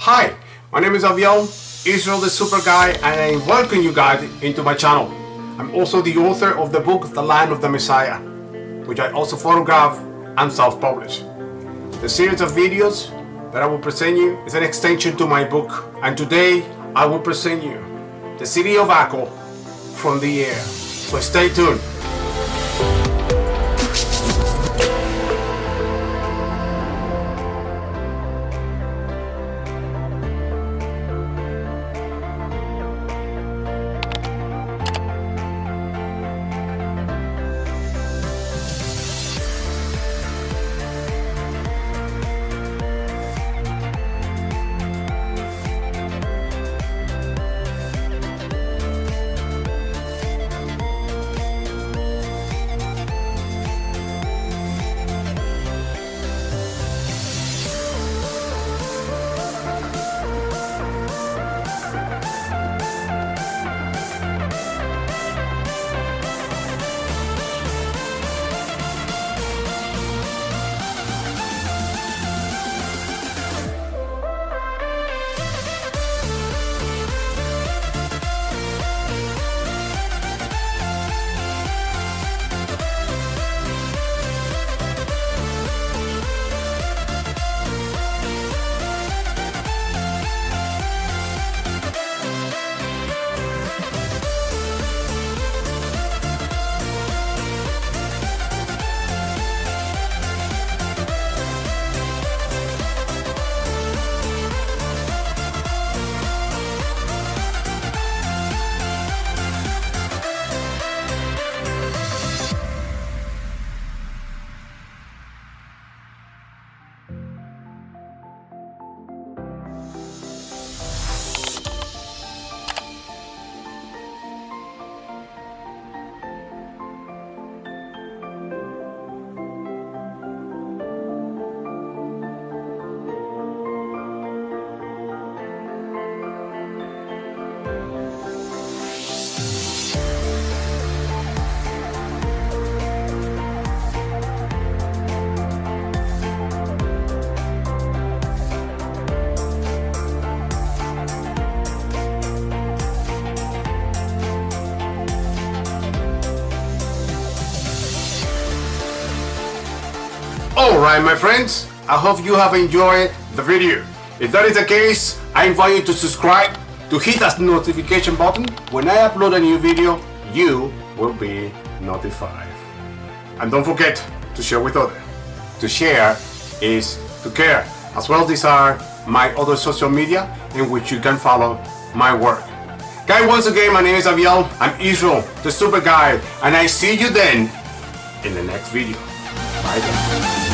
Hi, my name is Aviel, Israel the Super Guy, and I welcome you guys into my channel. I'm also the author of the book The Land of the Messiah, which I also photograph and self-publish. The series of videos that I will present you is an extension to my book, and today I will present you the city of Akko from the air. So stay tuned. Alright my friends, I hope you have enjoyed the video. If that is the case, I invite you to subscribe, to hit that notification button. When I upload a new video, you will be notified. And don't forget to share with others. To share is to care. As well, these are my other social media in which you can follow my work. Guys, once again, my name is Aviel. I'm Israel, the Super Guy, and I see you then in the next video. Bye then.